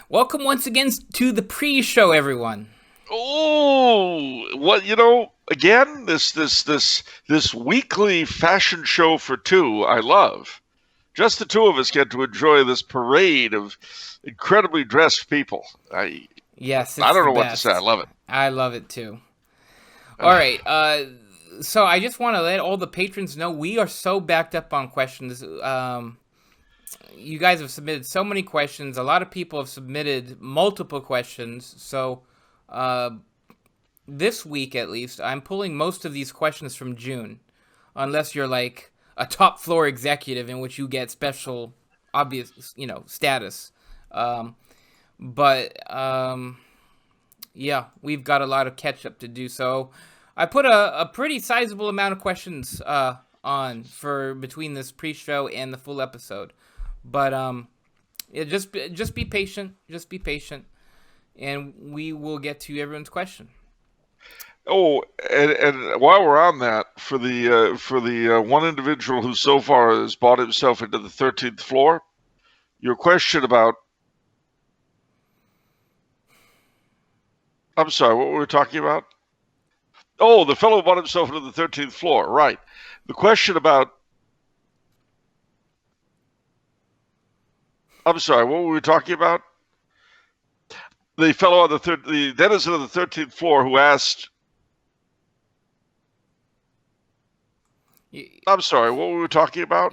Welcome once again to the pre-show, everyone. Oh, again, this weekly fashion show for two, I love. Just the two of us get to enjoy this parade of incredibly dressed people. Yes, I it's don't the know what to say. I best. love it. I love it too. All right. So I just want to let all the patrons know we are so backed up on questions. You guys have submitted so many questions. A lot of people have submitted multiple questions. So, this week at least, I'm pulling most of these questions from June, unless you're like a top floor executive in which you get special, obvious, status. Um, but yeah, we've got a lot of catch up to do. So I put a pretty sizable amount of questions on for between this pre-show and the full episode. But yeah, just be patient. Just be patient, and we will get to everyone's question. Oh, and while we're on that, for the one individual who so far has bought himself into the 13th floor, your question about, I'm sorry, what were we talking about? Oh, the fellow who bought himself into the 13th floor, right. The question about, I'm sorry, what were we talking about? The fellow on the denizen of the 13th floor who asked, I'm sorry, what were we talking about?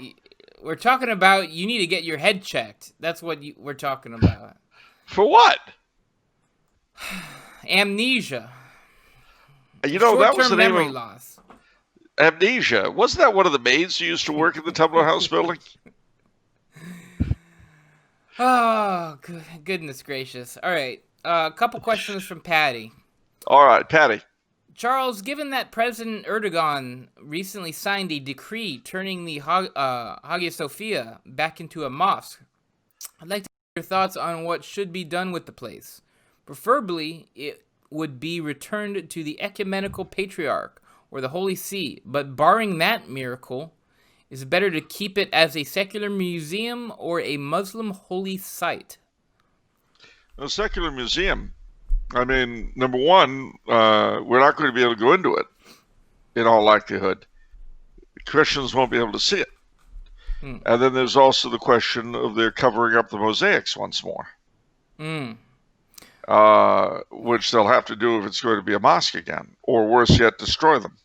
We're talking about you need to get your head checked. That's what we're talking about. For what? Amnesia. That was the Short-term name memory of loss. Amnesia. Wasn't that one of the maids who used to work in the Tumbler House building? Oh, goodness gracious. All right. A couple questions from Patty. All right, Patty. Charles, given that President Erdogan recently signed a decree turning the Hagia Sophia back into a mosque, I'd like to hear your thoughts on what should be done with the place. Preferably, it would be returned to the ecumenical patriarch or the Holy See, but barring that miracle, is it better to keep it as a secular museum or a Muslim holy site? A secular museum. I mean, number one, we're not going to be able to go into it in all likelihood. Christians won't be able to see it. And then there's also the question of their covering up the mosaics once more, which they'll have to do if it's going to be a mosque again, or worse yet, destroy them.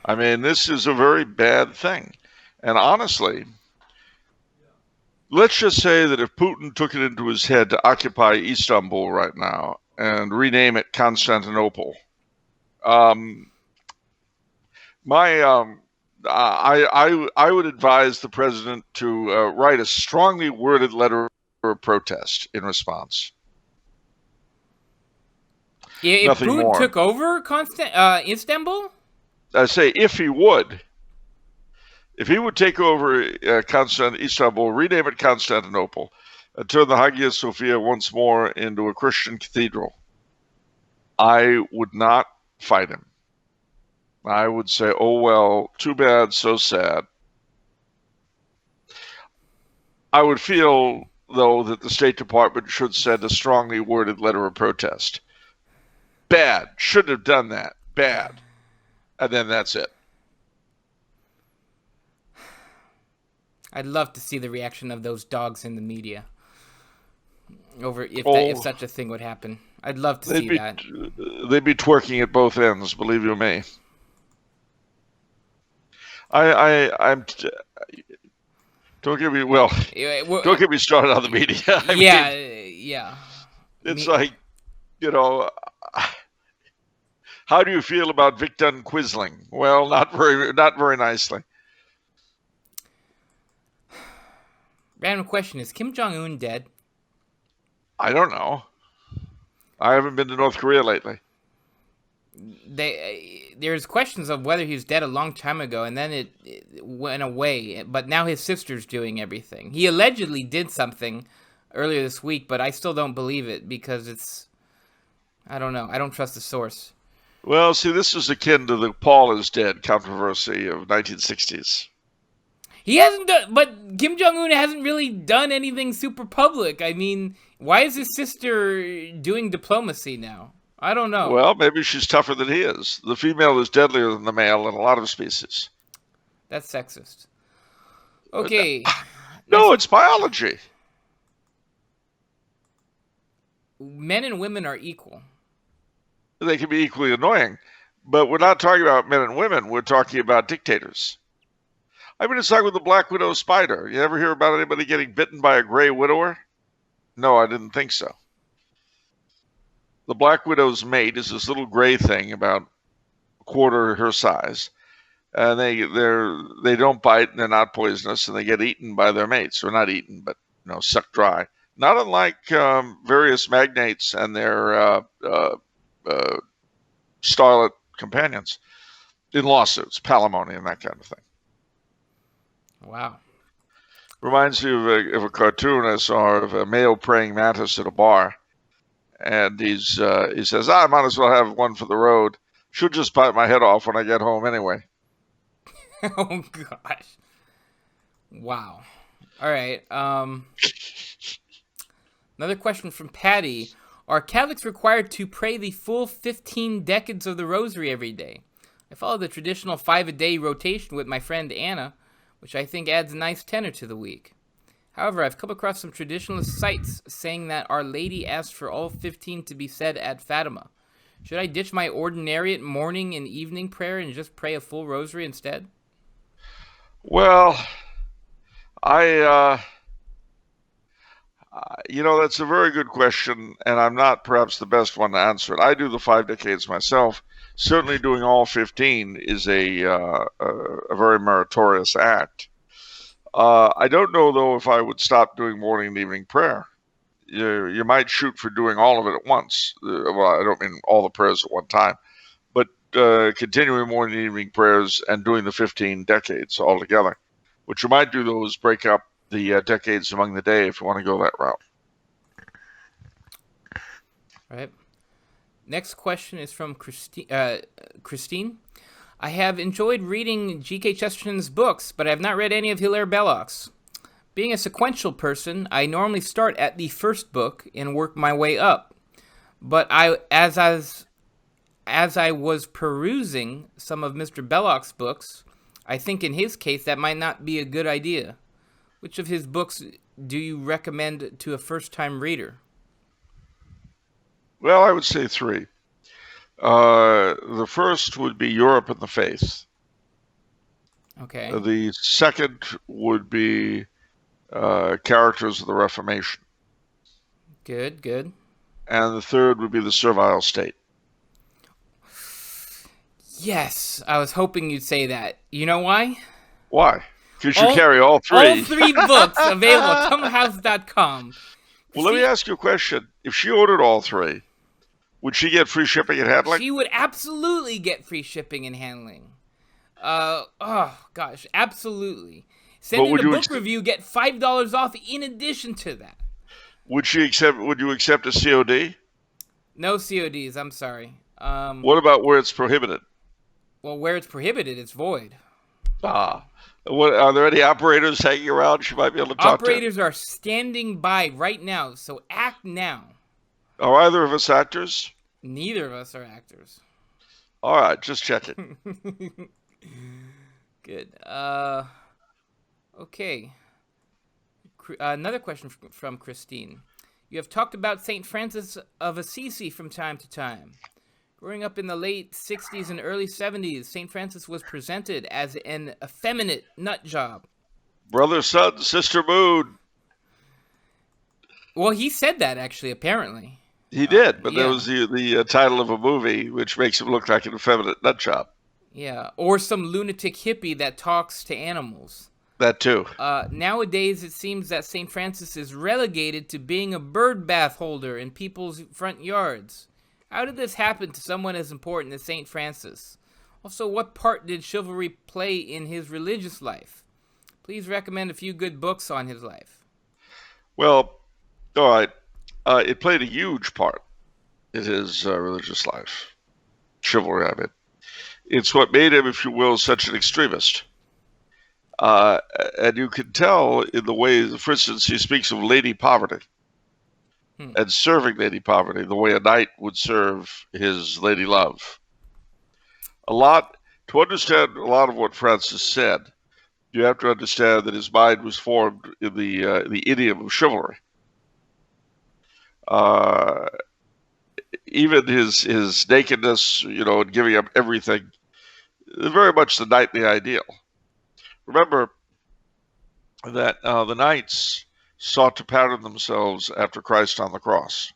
I mean, this is a very bad thing. And honestly, let's just say that if Putin took it into his head to occupy Istanbul right now and rename it Constantinople, I would advise the president to write a strongly worded letter of protest in response. If Nothing Putin more. took over Istanbul? I say if he would take over Istanbul, rename it Constantinople, and turn the Hagia Sophia once more into a Christian cathedral, I would not fight him. I would say, oh, well, too bad, so sad. I would feel, though, that the State Department should send a strongly worded letter of protest. Bad. Shouldn't have done that. Bad. And then that's it. I'd love to see the reaction of those dogs in the media over if such a thing would happen. I'd love to see that. They'd be twerking at both ends, believe you me. I'm. Don't get me Don't get me started on the media. Yeah. It's like, how do you feel about Victor Quisling? Well, not very nicely. Random question: is Kim Jong-un dead? I don't know. I haven't been to North Korea lately. There's questions of whether he was dead a long time ago, and then it went away. But now his sister's doing everything. He allegedly did something earlier this week, but I still don't believe it because I don't know. I don't trust the source. Well, see, this is akin to the Paul is dead controversy of 1960s. He hasn't done, but Kim Jong-un hasn't really done anything super public. I mean, why is his sister doing diplomacy now? I don't know. Well, maybe she's tougher than he is. The female is deadlier than the male in a lot of species. That's sexist. Okay. No, it's biology. Men and women are equal. They can be equally annoying, but we're not talking about men and women. We're talking about dictators. I mean, it's like with the black widow spider. You ever hear about anybody getting bitten by a gray widower? No, I didn't think so. The black widow's mate is this little gray thing about a quarter her size, and they don't bite and they're not poisonous, and they get eaten by their mates, or not eaten, but sucked dry. Not unlike various magnates and their starlet companions in lawsuits, palimony, and that kind of thing. Wow. Reminds me of a cartoon I saw of a male praying mantis at a bar. And he says, I might as well have one for the road. She'll just bite my head off when I get home anyway. Oh, gosh. Wow. All right. Another question from Patty. Are Catholics required to pray the full 15 decades of the Rosary every day? I follow the traditional 5-a-day rotation with my friend Anna, which I think adds a nice tenor to the week. However, I've come across some traditionalist sites saying that Our Lady asked for all 15 to be said at Fatima. Should I ditch my ordinariate morning and evening prayer and just pray a full rosary instead? Well, that's a very good question, and I'm not perhaps the best one to answer it. I do the 5 decades myself. Certainly doing all 15 is a very meritorious act. I don't know, though, if I would stop doing morning and evening prayer. You might shoot for doing all of it at once. Well, I don't mean all the prayers at one time, but continuing morning and evening prayers and doing the 15 decades all together. What you might do, though, is break up the decades among the day if you want to go that route. All right. Next question is from Christine. I have enjoyed reading G.K. Chesterton's books, but I have not read any of Hilaire Belloc's. Being a sequential person, I normally start at the first book and work my way up. But as I was perusing some of Mr. Belloc's books, I think in his case that might not be a good idea. Which of his books do you recommend to a first-time reader? Well, I would say 3. The first would be Europe and the Faith. Okay. The second would be Characters of the Reformation. Good. And the third would be The Servile State. Yes, I was hoping you'd say that. You know why? Why? Because you carry all 3. All 3 books available at tumhouse.com. Well, let me ask you a question. If she ordered all 3, would she get free shipping and handling? She would absolutely get free shipping and handling. Absolutely. Send in a book review, get $5 off in addition to that. Would you accept a COD? No CODs, I'm sorry. What about where it's prohibited? Well, where it's prohibited, it's void. What, are there any operators hanging around she might be able to talk to? Operators are standing by right now, so act now. Are either of us actors? Neither of us are actors. All right, just checking. Good. Okay. Another question from Christine. You have talked about St. Francis of Assisi from time to time. Growing up in the late 60s and early 70s, St. Francis was presented as an effeminate nut job. Brother, sun, sister, moon. Well, he said that, actually, apparently. He did, but that was the title of a movie, which makes him look like an effeminate nut job. Yeah, or some lunatic hippie that talks to animals. That too. Nowadays, it seems that St. Francis is relegated to being a bird bath holder in people's front yards. How did this happen to someone as important as St. Francis? Also, what part did chivalry play in his religious life? Please recommend a few good books on his life. Well, all right. It played a huge part in his religious life. Chivalry, I mean. It's what made him, if you will, such an extremist. Uh, and you can tell in the way, for instance, he speaks of Lady Poverty and serving Lady Poverty, the way a knight would serve his lady love. To understand a lot of what Francis said, you have to understand that his mind was formed in the idiom of chivalry. Even his nakedness, and giving up everything, very much the knightly ideal. Remember that the knights sought to pattern themselves after Christ on the cross.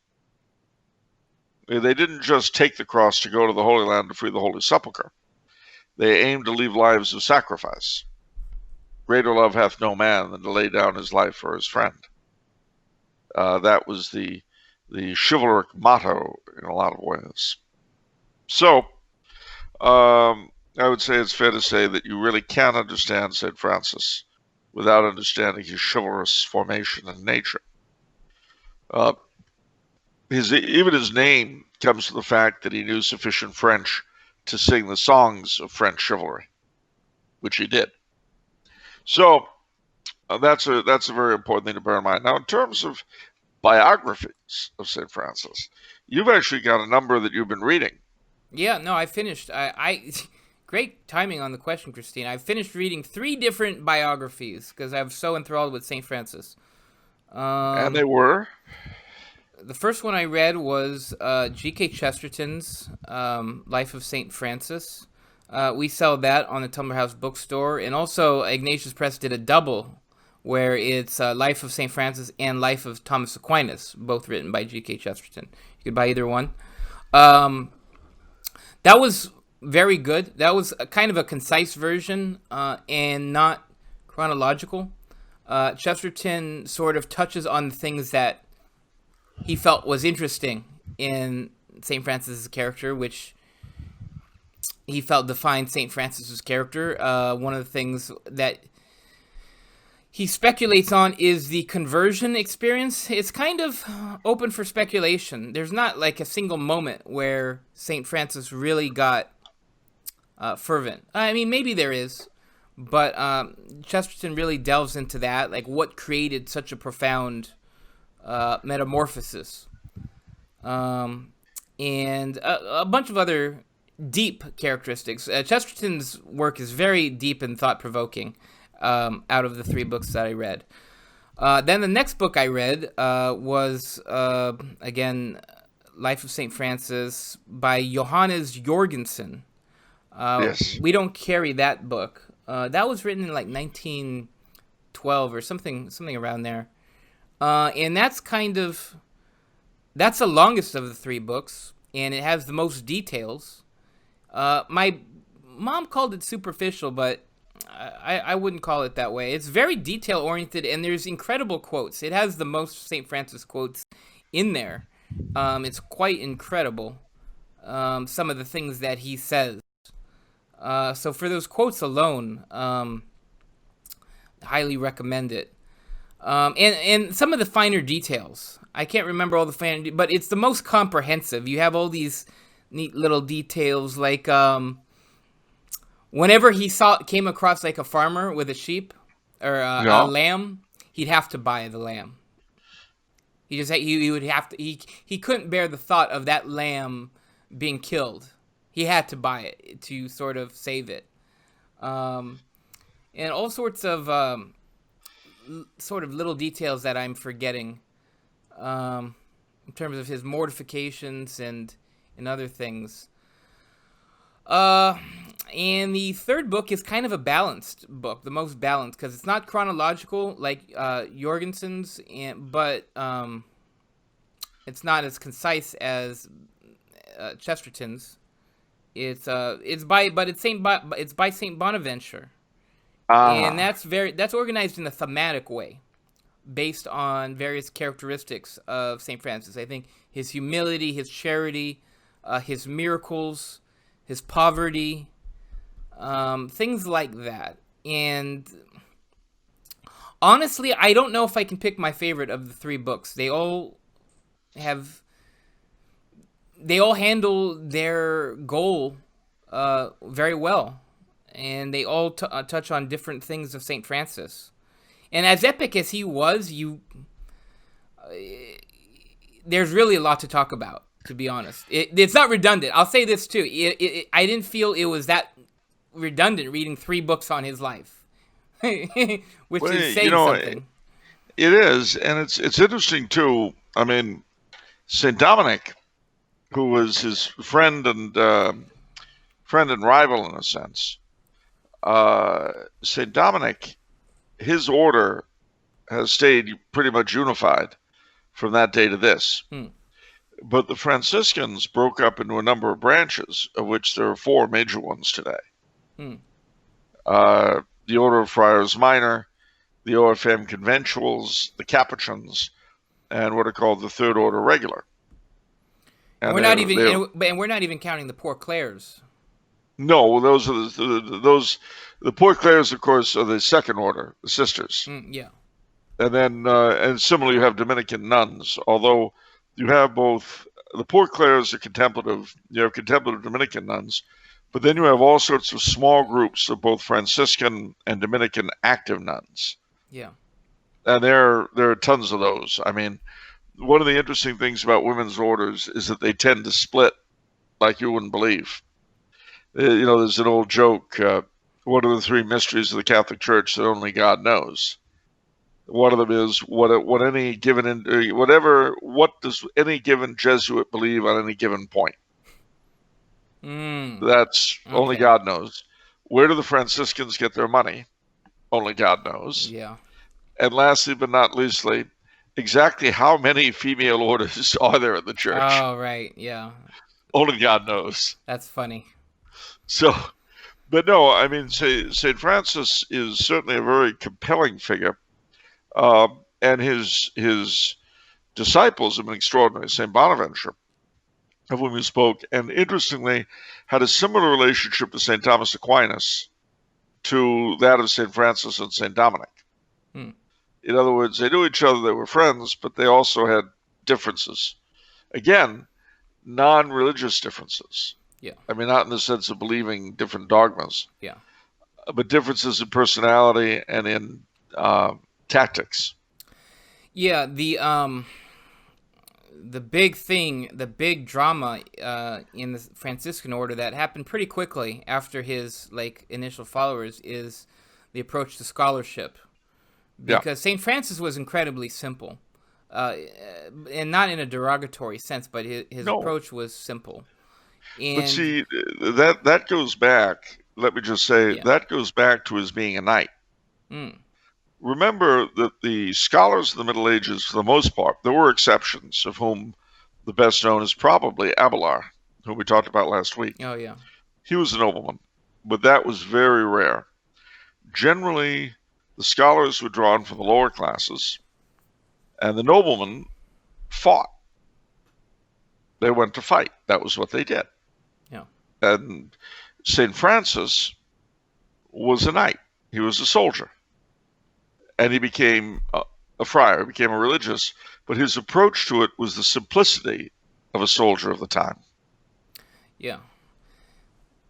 They didn't just take the cross to go to the Holy Land to free the Holy Sepulchre. They aimed to leave lives of sacrifice. Greater love hath no man than to lay down his life for his friend. That was the chivalric motto in a lot of ways. So, I would say it's fair to say that you really can't understand St. Francis without understanding his chivalrous formation and nature. Even his name comes from the fact that he knew sufficient French to sing the songs of French chivalry, which he did. So that's a very important thing to bear in mind. Now, in terms of biographies of St. Francis, you've actually got a number that you've been reading. Yeah, no, I finished. I great timing on the question, Christine. I finished reading 3 different biographies because I'm so enthralled with St. Francis. And they were? The first one I read was G.K. Chesterton's Life of St. Francis. We sell that on the Tumblr House bookstore. And also, Ignatius Press did a double where it's Life of St. Francis and Life of Thomas Aquinas, both written by G.K. Chesterton. You could buy either one. That was very good. That was kind of a concise version and not chronological. Chesterton sort of touches on things that he felt was interesting in St. Francis' character, which he felt defined St. Francis' character. One of the things that he speculates on is the conversion experience. It's kind of open for speculation. There's not like a single moment where St. Francis really got fervent. I mean, maybe there is, but Chesterton really delves into that, like what created such a profound metamorphosis, and a bunch of other deep characteristics. Chesterton's work is very deep and thought-provoking out of the 3 books that I read. Then the next book I read was, again, Life of St. Francis by Johannes Jorgensen. Yes. We don't carry that book. That was written in like 1912 or something around there. And that's the longest of the 3 books, and it has the most details. My mom called it superficial, but I wouldn't call it that way. It's very detail-oriented, and there's incredible quotes. It has the most St. Francis quotes in there. It's quite incredible, some of the things that he says. So for those quotes alone, highly recommend it. And some of the finer details. I can't remember all the finer, but it's the most comprehensive. You have all these neat little details, like whenever he came across like a farmer with a sheep or a lamb, he'd have to buy the lamb. He would have to. He couldn't bear the thought of that lamb being killed. He had to buy it to sort of save it, and all sorts of sort of little details that I'm forgetting, in terms of his mortifications and other things. And the third book is kind of a balanced book, the most balanced, because it's not chronological like Jorgensen's, but it's not as concise as Chesterton's. It's by Saint Bonaventure, and that's organized in a thematic way, based on various characteristics of Saint Francis. I think his humility, his charity, his miracles, his poverty, things like that. And honestly, I don't know if I can pick my favorite of the 3 books. They all handle their goal very well. and they all touch on different things of Saint Francis. And as epic as he was, there's really a lot to talk about. To be honest, it's not redundant. I'll say this too. I didn't feel it was that redundant reading 3 books on his life, which is saying something. It is, and it's interesting too. I mean, Saint Dominic, who was his friend and rival in a sense, Saint Dominic, his order has stayed pretty much unified from that day to this. But the Franciscans broke up into a number of branches, of which there are 4 major ones today. The Order of Friars Minor, the OFM Conventuals, the Capuchins, and what are called the Third Order Regular. And we're not even counting the Poor Clares. No, those are the Poor Clares, of course, are the Second Order, the sisters. Yeah. And then, and similarly, you have Dominican nuns, although you have both. The Poor Clares are contemplative. You have contemplative Dominican nuns, but then you have all sorts of small groups of both Franciscan and Dominican active nuns. Yeah. And there are tons of those. I mean, one of the interesting things about women's orders is that they tend to split like you wouldn't believe. There's an old joke. What are the 3 mysteries of the Catholic Church that only God knows? One of them is what does any given Jesuit believe on any given point? That's okay. Only God knows. Where do the Franciscans get their money? Only God knows. Yeah. And lastly, but not leastly, exactly how many female orders are there in the church? Oh, right. Yeah. Only God knows. That's funny. So, but no, I mean, St. Francis is certainly a very compelling figure. And his disciples have been extraordinary. St. Bonaventure, of whom you spoke, and interestingly, had a similar relationship to St. Thomas Aquinas to that of St. Francis and St. Dominic. In other words, they knew each other, they were friends, but they also had differences. Again, non-religious differences. Yeah. I mean, not in the sense of believing different dogmas. Yeah. But differences in personality and in tactics. Yeah, the big drama in the Franciscan order that happened pretty quickly after his initial followers is the approach to scholarship, because Saint Francis was incredibly simple, and not in a derogatory sense, but his approach was simple. And, but see, that goes back. Let me just say that goes back to his being a knight. Remember that the scholars of the Middle Ages, for the most part, there were exceptions, of whom the best known is probably Abelard, whom we talked about last week. Oh, yeah. He was a nobleman, but that was very rare. Generally, the scholars were drawn from the lower classes, and the noblemen fought. They went to fight. That was what they did. Yeah. And St. Francis was a knight. He was a soldier. And he became a friar, he became a religious, but his approach to it was the simplicity of a soldier of the time. Yeah.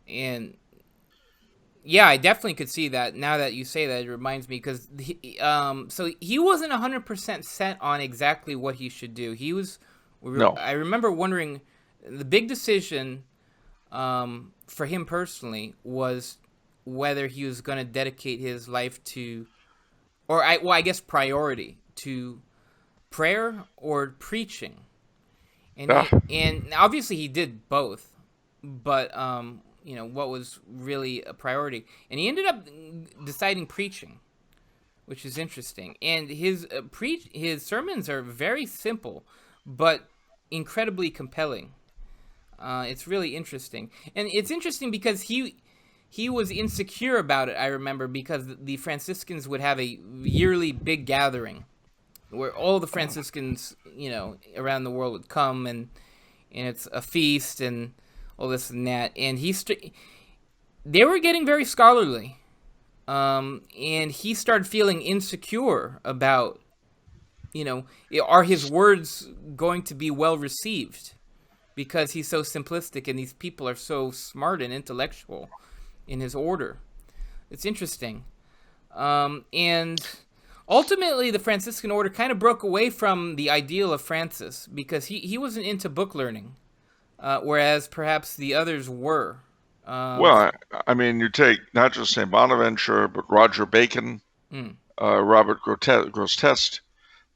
And yeah, I definitely could see that. Now that you say that, it reminds me, because so he wasn't 100% set on exactly what he should do. No. I remember wondering, the big decision for him personally was whether he was going to dedicate his life to, I guess priority to prayer or preaching. And and obviously he did both, but what was really a priority? And he ended up deciding preaching, which is interesting. And his sermons are very simple, but incredibly compelling. It's really interesting, and it's interesting because he was insecure about it, I remember, because the Franciscans would have a yearly big gathering where all the Franciscans, around the world would come, and it's a feast and all this and that. And they were getting very scholarly, and he started feeling insecure about, are his words going to be well received, because he's so simplistic and these people are so smart and intellectual in his order. It's interesting. And ultimately, the Franciscan order kind of broke away from the ideal of Francis because he wasn't into book learning, whereas perhaps the others were. Well, I mean, you take not just St. Bonaventure, but Roger Bacon, Mm. Robert Grosseteste.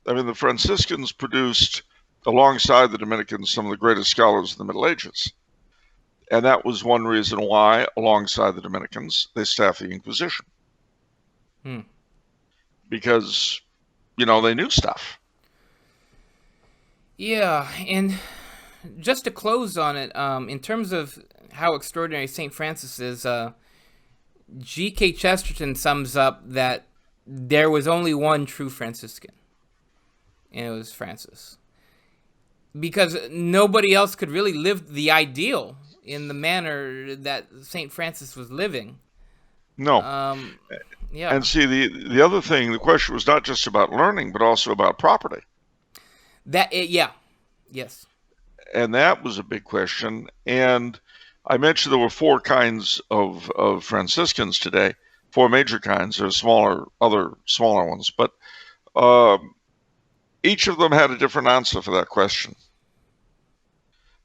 I mean, the Franciscans produced, alongside the Dominicans, some of the greatest scholars of the Middle Ages. And that was one reason why, alongside the Dominicans, they staffed the Inquisition. Hmm. Because, they knew stuff. Yeah, and just to close on it, in terms of how extraordinary St. Francis is, G.K. Chesterton sums up that there was only one true Franciscan, and it was Francis. Because nobody else could really live the ideal in the manner that St. Francis was living. No. Yeah. And see, the other thing, the question was not just about learning, but also about property. Yeah. Yes. And that was a big question. And I mentioned there were four kinds of Franciscans today, four major kinds. There's other smaller ones, but each of them had a different answer for that question.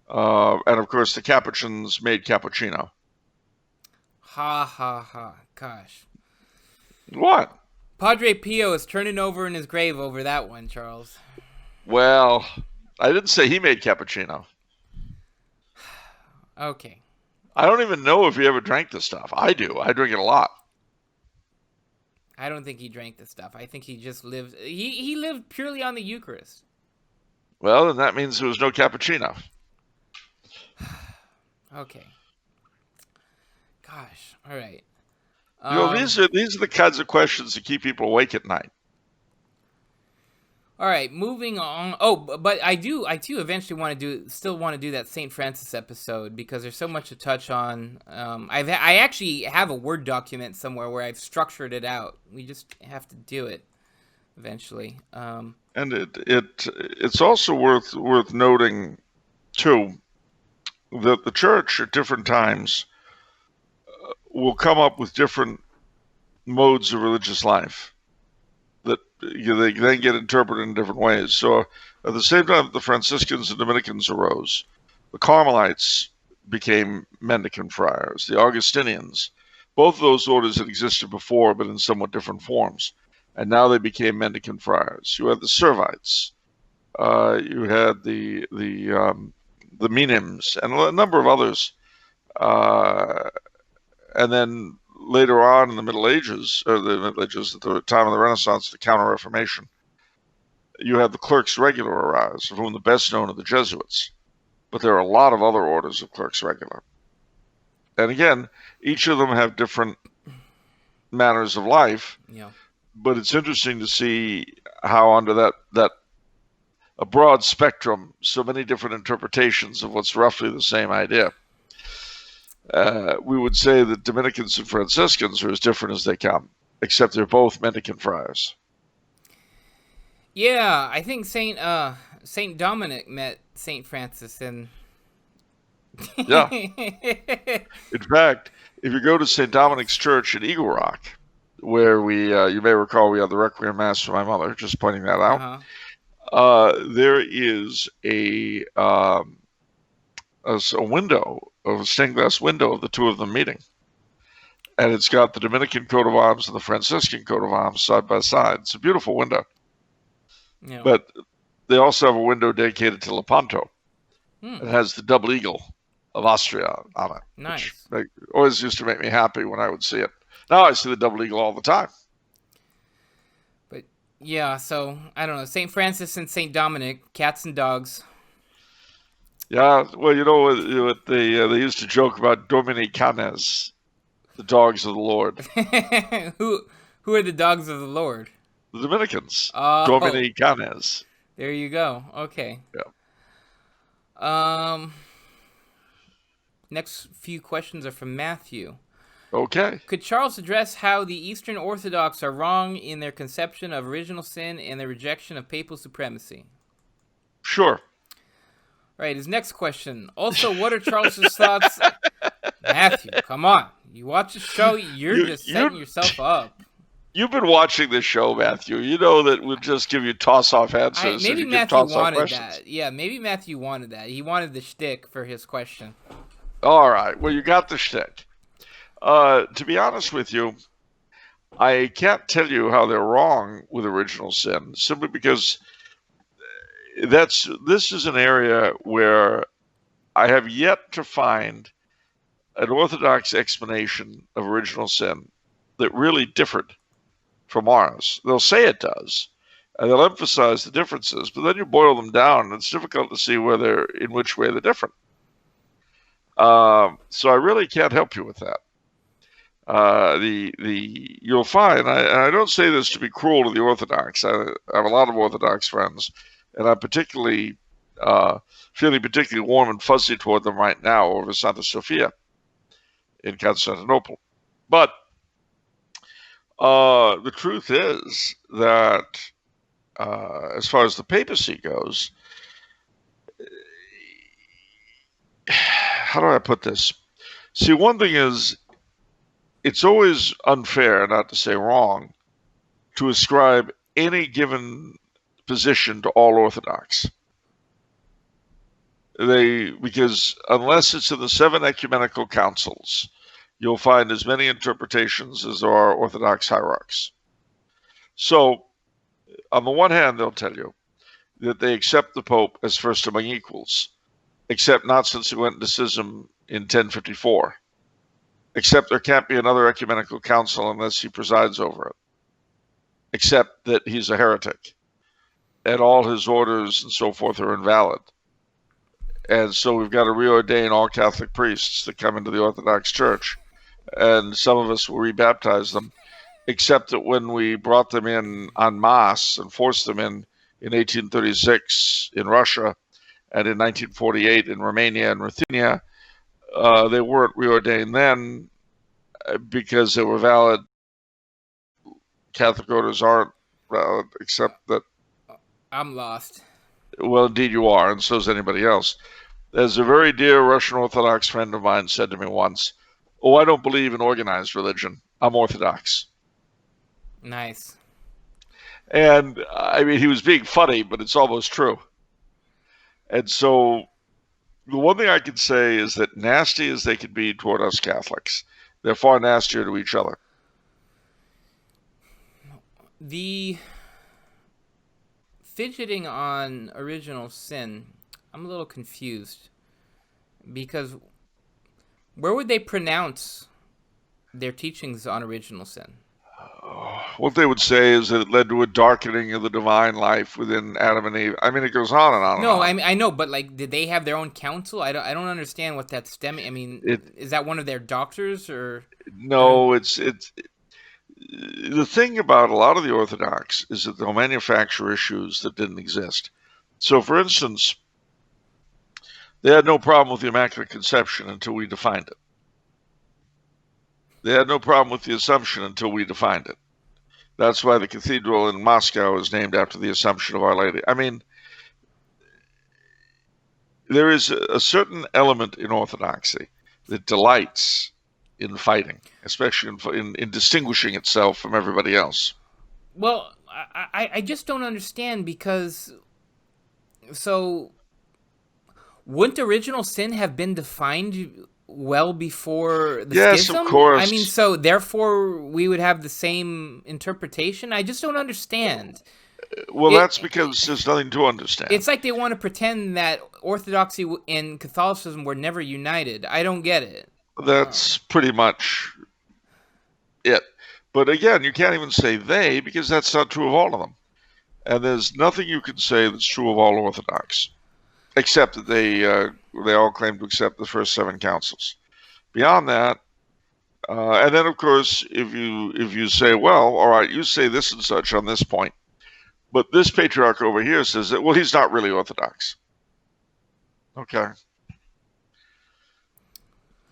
And of course, the Capuchins made cappuccino. Ha ha ha. Gosh. What? Padre Pio is turning over in his grave over that one, Charles. Well, I didn't say he made cappuccino. Okay. I don't even know if he ever drank this stuff. I do. I drink it a lot. I don't think he drank the stuff. I think he just lived. He lived purely on the Eucharist. Well, then that means there was no cappuccino. Okay. Gosh. All right. These are the kinds of questions that keep people awake at night. All right, moving on. Oh, but I too eventually still want to do that St. Francis episode because there's so much to touch on. I actually have a Word document somewhere where I've structured it out. We just have to do it eventually. And it's also worth noting too that the Church at different times will come up with different modes of religious life that they then get interpreted in different ways. So at the same time the Franciscans and Dominicans arose, the Carmelites became mendicant friars, the Augustinians, both of those orders had existed before but in somewhat different forms, and now they became mendicant friars. You had the Servites, you had the Minims, and a number of others, and then later on in the Middle Ages, at the time of the Renaissance, the Counter-Reformation, you had the clerks regular arise, of whom the best known are the Jesuits. But there are a lot of other orders of clerks regular. And again, each of them have different manners of life. Yeah. But it's interesting to see how under that a broad spectrum, so many different interpretations of what's roughly the same idea. We would say that Dominicans and Franciscans are as different as they come, except they're both mendicant friars. Yeah, I think Saint Dominic met Saint Francis, and yeah. In fact, if you go to St. Dominic's Church in Eagle Rock, where you may recall we had the Requiem Mass for my mother, just pointing that out, there is a window, of a stained glass window of the two of them meeting. And it's got the Dominican coat of arms and the Franciscan coat of arms side by side. It's a beautiful window. Yeah. But they also have a window dedicated to Lepanto. It has the double eagle of Austria on it. Nice. Which always used to make me happy when I would see it. Now I see the double eagle all the time. But yeah, so I don't know, St. Francis and St. Dominic, cats and dogs. Yeah, well, what they used to joke about Dominicanes, the dogs of the Lord. Who are the dogs of the Lord? The Dominicans. Dominicanes. There you go. Okay. Yeah. Next few questions are from Matthew. Okay. Could Charles address how the Eastern Orthodox are wrong in their conception of original sin and their rejection of papal supremacy? Sure. Right, his next question. Also, what are Charles's thoughts? Matthew, come on. You watch the show, you're You just setting you yourself up. you've been watching this show, Matthew. You know that we'll just give you toss-off I answers if maybe you give Matthew toss-off wanted questions. that. Yeah, maybe Matthew wanted that. He wanted the shtick for his question. All right. Well, you got the shtick. To be honest with you, I can't tell you how they're wrong with original sin, simply because this is an area where I have yet to find an Orthodox explanation of original sin that really differed from ours. They'll say it does, and they'll emphasize the differences, but then you boil them down, and it's difficult to see in which way they're different. So I really can't help you with that. You'll find, and I don't say this to be cruel to the Orthodox. I have a lot of Orthodox friends, and I'm feeling particularly warm and fuzzy toward them right now over Santa Sophia in Constantinople. But the truth is that as far as the papacy goes, how do I put this? See, one thing is, it's always unfair, not to say wrong, to ascribe any given position to all Orthodox. Because unless it's in the 7 ecumenical councils, you'll find as many interpretations as there are Orthodox hierarchs. So, on the one hand, they'll tell you that they accept the Pope as first among equals, except not since he went into schism in 1054. Except there can't be another ecumenical council unless he presides over it. Except that he's a heretic, and all his orders and so forth are invalid. And so we've got to reordain all Catholic priests that come into the Orthodox Church, and some of us will rebaptize them, except that when we brought them in en masse and forced them in 1836 in Russia and in 1948 in Romania and Ruthenia, they weren't reordained then because they were valid. Catholic orders aren't valid, except that... I'm lost. Well, indeed you are, and so is anybody else. As a very dear Russian Orthodox friend of mine said to me once, "Oh, I don't believe in organized religion. I'm Orthodox." Nice. And, I mean, he was being funny, but it's almost true. And so the one thing I can say is that nasty as they can be toward us Catholics, they're far nastier to each other. The fidgeting on original sin, I'm a little confused. Because where would they pronounce their teachings on original sin? What they would say is that it led to a darkening of the divine life within Adam and Eve. I mean, it goes on and on and No, on. I know, but like, did they have their own council? I don't understand what that's stemming. I mean, is that one of their doctors or? No, it's the thing about a lot of the Orthodox is that they'll manufacture issues that didn't exist. So, for instance, they had no problem with the Immaculate Conception until we defined it. They had no problem with the Assumption until we defined it. That's why the cathedral in Moscow is named after the Assumption of Our Lady. I mean, there is a certain element in Orthodoxy that delights in fighting, especially in distinguishing itself from everybody else. Well, I just don't understand because, so, wouldn't original sin have been defined well before the schism? Yes, of course. I mean, so therefore we would have the same interpretation? I just don't understand. Well, that's because there's nothing to understand. It's like they want to pretend that Orthodoxy and Catholicism were never united. I don't get it. That's pretty much it. But again, you can't even say they, because that's not true of all of them. And there's nothing you can say that's true of all Orthodox, except that they all claim to accept the first 7 councils. Beyond that, and then of course, if you say, well, all right, you say this and such on this point, but this patriarch over here says that, well, he's not really Orthodox. Okay.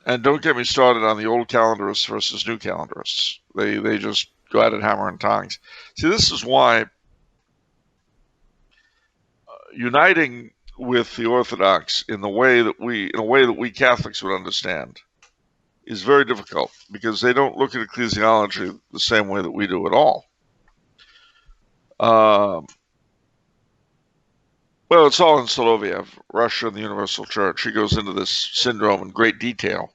And don't get me started on the old calendarists versus new calendarists. They just go at it hammer and tongs. See, this is why uniting with the Orthodox in a way that we Catholics would understand is very difficult because they don't look at ecclesiology the same way that we do at all. Well, it's all in Soloviev, Russia and the Universal Church. He goes into this syndrome in great detail.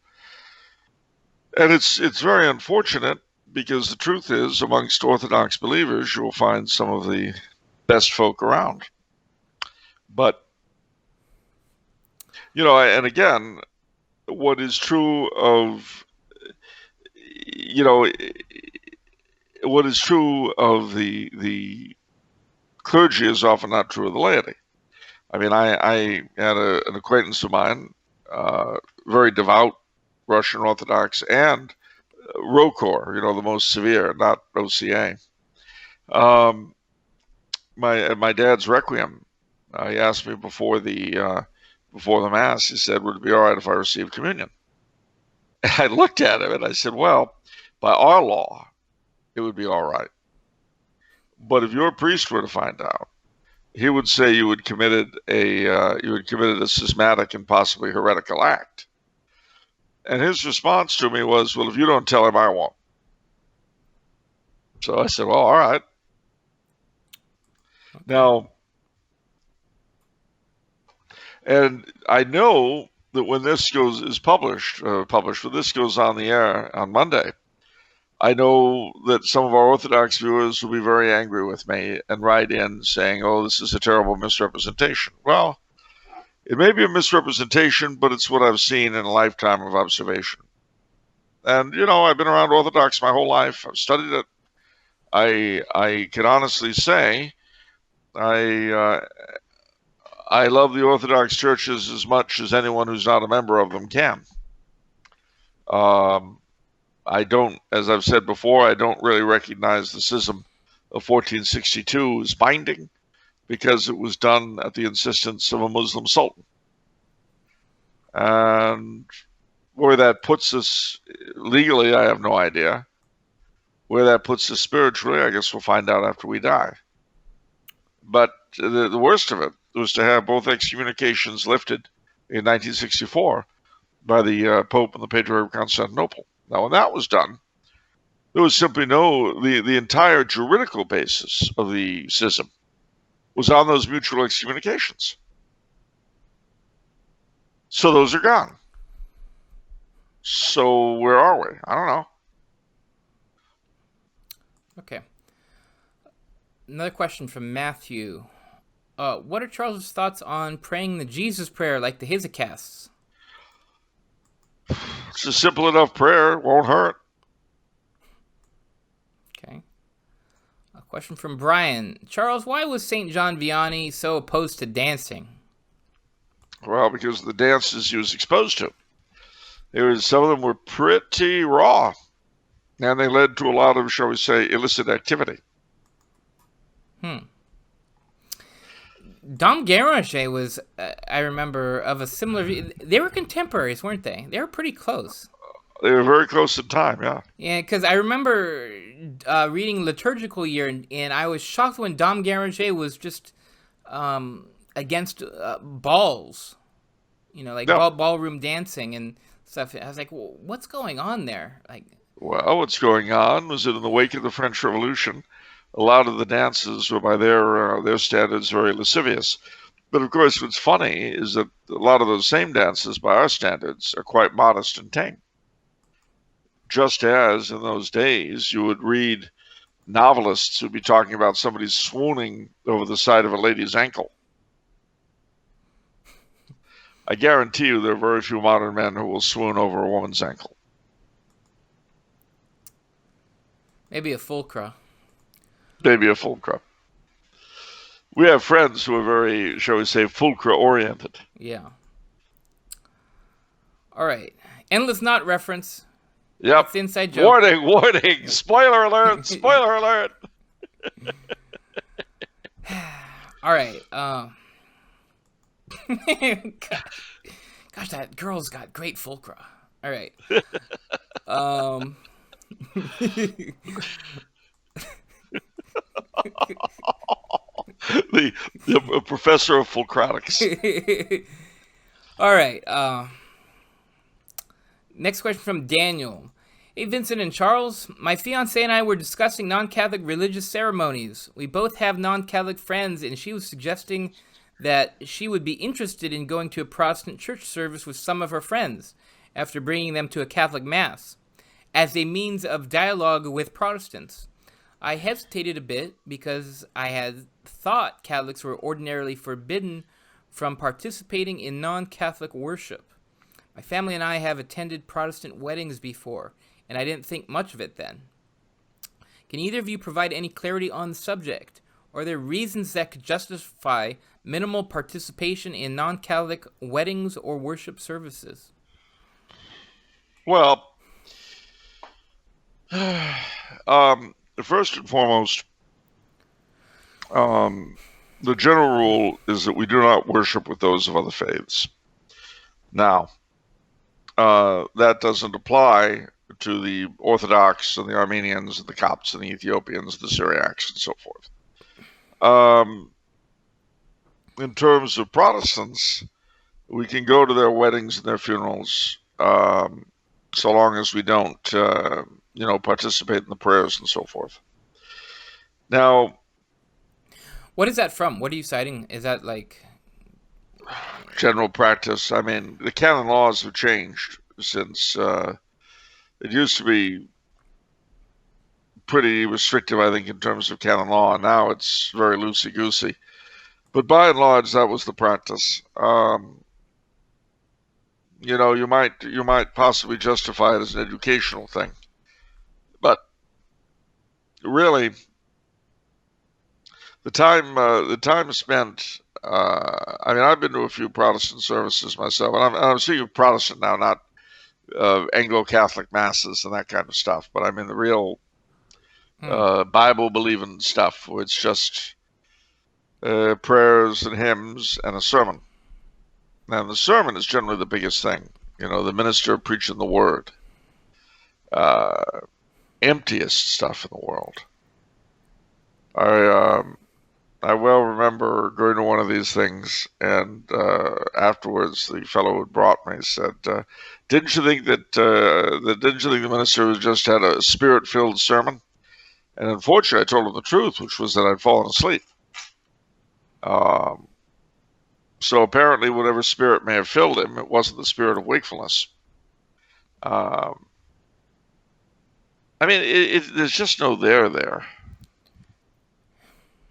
And it's very unfortunate because the truth is, amongst Orthodox believers, you'll find some of the best folk around. But, and again, what is true of, what is true of the clergy is often not true of the laity. I mean, I had an acquaintance of mine, very devout Russian Orthodox, and ROCOR, the most severe, not OCA. My dad's requiem. He asked me before the Mass. He said, "Would it be all right if I received communion?" And I looked at him and I said, "Well, by our law, it would be all right. But if your priest were to find out, he would say you had committed a schismatic and possibly heretical act." And his response to me was, "Well, if you don't tell him, I won't." So I said, "Well, all right." Now, and I know that when this is published, when this goes on the air on Monday, I know that some of our Orthodox viewers will be very angry with me and write in saying, "Oh, this is a terrible misrepresentation." Well, it may be a misrepresentation, but it's what I've seen in a lifetime of observation. And, I've been around Orthodox my whole life. I've studied it. I can honestly say I love the Orthodox churches as much as anyone who's not a member of them can. I don't, as I've said before, I don't really recognize the schism of 1462 as binding because it was done at the insistence of a Muslim sultan. And where that puts us legally, I have no idea. Where that puts us spiritually, I guess we'll find out after we die. But the worst of it was to have both excommunications lifted in 1964 by the Pope and the Patriarch of Constantinople. Now, when that was done, there was simply the entire juridical basis of the schism was on those mutual excommunications. So those are gone. So where are we? I don't know. Okay. Another question from Matthew. What are Charles's thoughts on praying the Jesus prayer like the Hysechasts? It's a simple enough prayer. It won't hurt. Okay. A question from Brian. Charles, why was St. John Vianney so opposed to dancing? Well, because of the dances he was exposed to. Some of them were pretty raw, and they led to a lot of, shall we say, illicit activity. Dom Guéranger was, I remember, of a similar view. They were contemporaries, weren't they? They were pretty close. They were very close in time, yeah. Yeah, because I remember reading Liturgical Year, and I was shocked when Dom Guéranger was just against balls, ballroom dancing and stuff. I was like, well, what's going on there? Well, what's going on was that in the wake of the French Revolution, a lot of the dances were, by their standards, very lascivious. But of course, what's funny is that a lot of those same dances, by our standards, are quite modest and tame. Just as in those days, you would read novelists who'd be talking about somebody swooning over the side of a lady's ankle. I guarantee you there are very few modern men who will swoon over a woman's ankle. Maybe a fulcra. Maybe a fulcra. We have friends who are very, shall we say, fulcra-oriented. Yeah. All right. Endless Knot reference. Yep. That's the inside joke. Warning. Spoiler alert. Spoiler alert. All right. Gosh, that girl's got great fulcra. All right. the professor of Fulcratics. All right. Next question from Daniel. Hey, Vincent and Charles. My fiancée and I were discussing non-Catholic religious ceremonies. We both have non-Catholic friends, and she was suggesting that she would be interested in going to a Protestant church service with some of her friends after bringing them to a Catholic Mass, as a means of dialogue with Protestants. I hesitated a bit because I had thought Catholics were ordinarily forbidden from participating in non-Catholic worship. My family and I have attended Protestant weddings before, and I didn't think much of it then. Can either of you provide any clarity on the subject? Are there reasons that could justify minimal participation in non-Catholic weddings or worship services? Well, first and foremost, the general rule is that we do not worship with those of other faiths. Now, that doesn't apply to the Orthodox and the Armenians and the Copts and the Ethiopians, the Syriacs, and so forth. In terms of Protestants, we can go to their weddings and their funerals, so long as we don't, participate in the prayers and so forth. Now, what is that from? What are you citing? Is that like general practice? I mean, the canon laws have changed since it used to be pretty restrictive, I think, in terms of canon law, and now it's very loosey-goosey. But by and large, that was the practice. You might possibly justify it as an educational thing, but really, the time spent. I've been to a few Protestant services myself, and I'm speaking of Protestant now, not Anglo-Catholic masses and that kind of stuff. But I mean the real Bible-believing stuff, where it's just prayers and hymns and a sermon. And the sermon is generally the biggest thing. The minister preaching the word. Emptiest stuff in the world. I well remember going to one of these things, and afterwards the fellow who brought me said, "Didn't you think that the minister just had a spirit-filled sermon?" And unfortunately, I told him the truth, which was that I'd fallen asleep. So apparently, whatever spirit may have filled him, it wasn't the spirit of wakefulness. There's just no there.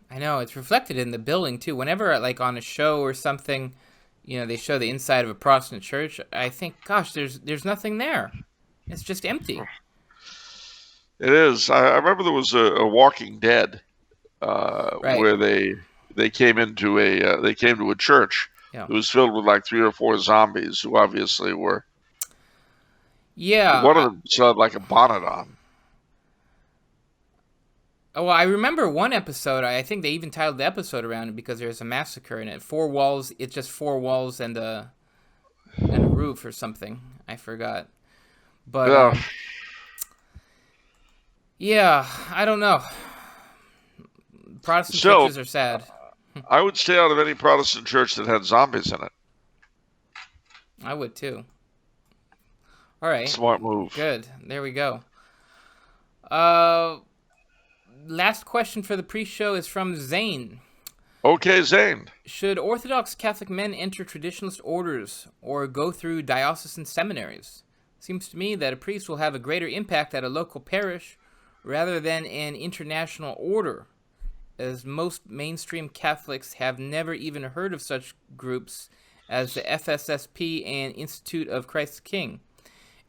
I know, it's reflected in the building too. Whenever, like on a show or something, they show the inside of a Protestant church, I think, gosh, there's nothing there. It's just empty. It is. I remember there was a Walking Dead right. where they came to a church. Yeah. It was filled with like 3 or 4 zombies who obviously were. Yeah. One of them still had like a bonnet on. Well, I remember one episode. I think they even titled the episode around it because there's a massacre in it. 4 walls. It's just 4 walls and a roof or something. I forgot. But yeah, I don't know. Protestant churches are sad. I would stay out of any Protestant church that had zombies in it. I would too. All right. Smart move. Good. There we go. Last question for the pre-show is from Zane. Okay, Zane. Should Orthodox Catholic men enter Traditionalist orders or go through Diocesan seminaries? Seems to me that a priest will have a greater impact at a local parish rather than an international order, as most mainstream Catholics have never even heard of such groups as the FSSP and Institute of Christ the King.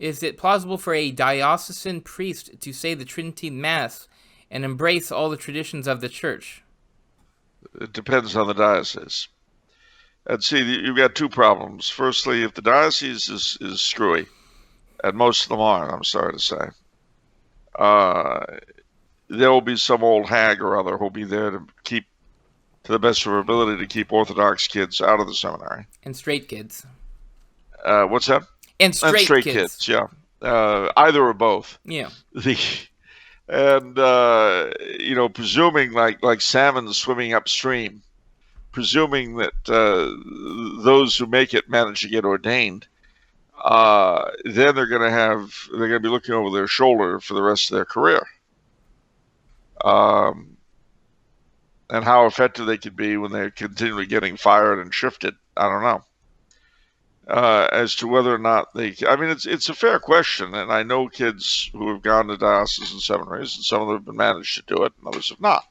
Is it plausible for a diocesan priest to say the Tridentine Mass and embrace all the traditions of the Church? It depends on the diocese. And see, you've got 2 problems. Firstly, if the diocese is screwy, and most of them are, I'm sorry to say, there will be some old hag or other who'll be there to keep, to the best of her ability, to keep Orthodox kids out of the seminary. And straight kids. What's that? And straight kids. Yeah. Either or both. Yeah. Presuming like salmon swimming upstream, presuming that those who make it manage to get ordained, then they're going to be looking over their shoulder for the rest of their career. And how effective they could be when they're continually getting fired and shifted, I don't know. As to whether or not it's a fair question, and I know kids who have gone to diocesan seminaries, and some of them have been managed to do it, and others have not.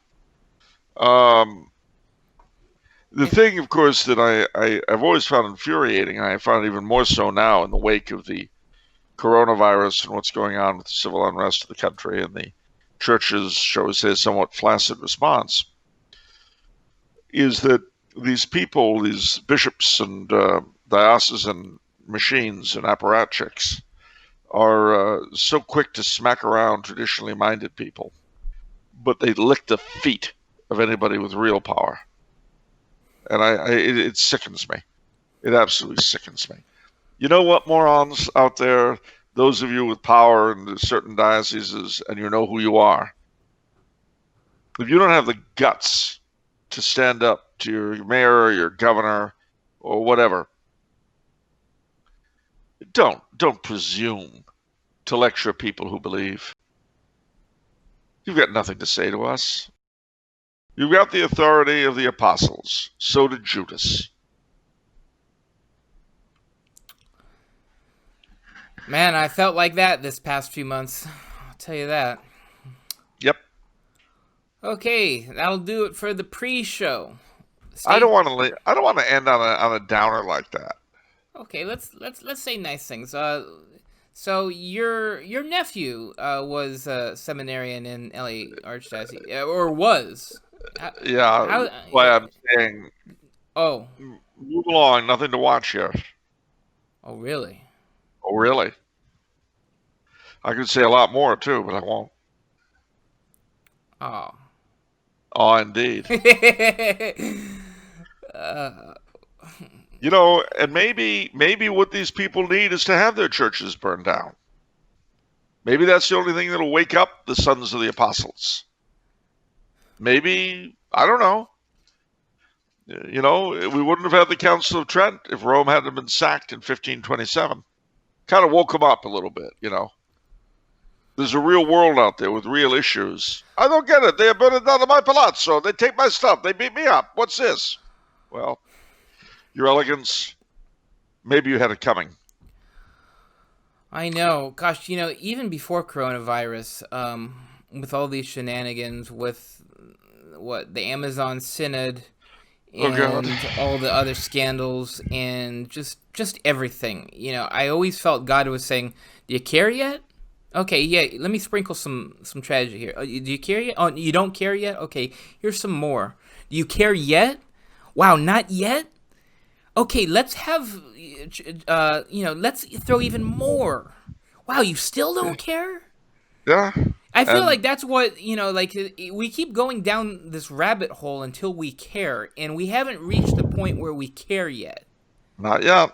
The thing, of course, that I've always found infuriating, and I find even more so now in the wake of the coronavirus and what's going on with the civil unrest of the country and the church's, shall we say, somewhat flaccid response, is that these people, these bishops and diocesan machines and apparatchiks, are so quick to smack around traditionally minded people, but they lick the feet of anybody with real power. And it sickens me. It absolutely sickens me. You know what, morons out there, those of you with power in certain dioceses, and you know who you are, if you don't have the guts to stand up to your mayor or your governor or whatever, don't presume to lecture people who believe. You've got nothing to say to us. You've got the authority of the apostles. So did Judas. Man, I felt like that this past few months. I'll tell you that. Yep. Okay, that'll do it for the pre-show. I don't want to end on a downer like that. Okay, let's say nice things. So your nephew was a seminarian in LA Archdiocese, or was. That's why I'm saying. Oh. Move along. Nothing to watch here. Oh, really? Oh, really? I could say a lot more too, but I won't. Oh. Oh, indeed. You know, and maybe what these people need is to have their churches burned down. Maybe that's the only thing that'll wake up the sons of the apostles. Maybe, I don't know. You know, we wouldn't have had the Council of Trent if Rome hadn't been sacked in 1527. Kind of woke them up a little bit, you know. There's a real world out there with real issues. I don't get it. They are burning down my palazzo. They take my stuff. They beat me up. What's this? Well, Your Elegance, maybe you had it coming. I know. Gosh, you know, even before coronavirus, with all these shenanigans, with the Amazon Synod and all the other scandals and just everything, you know, I always felt God was saying, "Do you care yet? Okay, yeah, let me sprinkle some tragedy here. Do you care yet? Oh, you don't care yet? Okay, here's some more. Do you care yet? Wow, not yet? Okay, let's have, let's throw even more. Wow, you still don't care? Yeah. I feel like that's what, you know, like, we keep going down this rabbit hole until we care, and we haven't reached the point where we care yet. Not yet.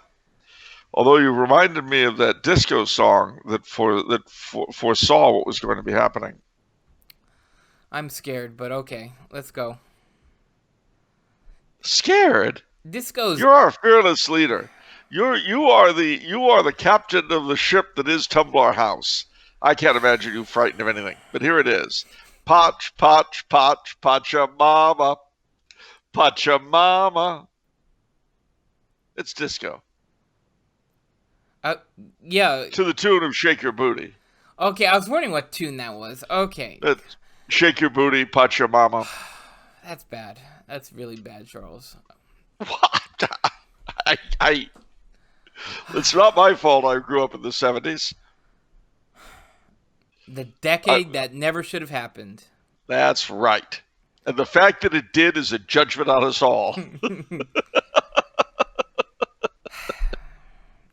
Although you reminded me of that disco song that foresaw what was going to be happening. I'm scared, but okay, let's go. Scared? Disco's. You're our fearless leader. You are the captain of the ship that is Tumblar House. I can't imagine you frightened of anything, but here it is. Potch, potch, potch, Pachamama. Pachamama. It's disco. Yeah. To the tune of Shake Your Booty. Okay, I was wondering what tune that was. Okay. Shake Your Booty, Pachamama. That's bad. That's really bad, Charles. What? It's not my fault I grew up in the 70s. The decade that never should have happened. That's right. And the fact that it did is a judgment on us all.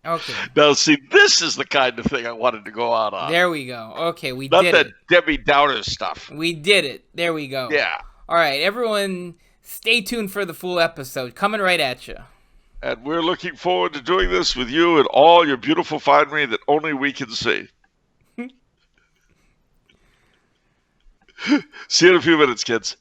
Okay. Now, see, this is the kind of thing I wanted to go out on. There we go. Okay, we Not did that it. Debbie Downer stuff. We did it. There we go. Yeah. All right, everyone, stay tuned for the full episode. Coming right at you. And we're looking forward to doing this with you and all your beautiful finery that only we can see. See you in a few minutes, kids.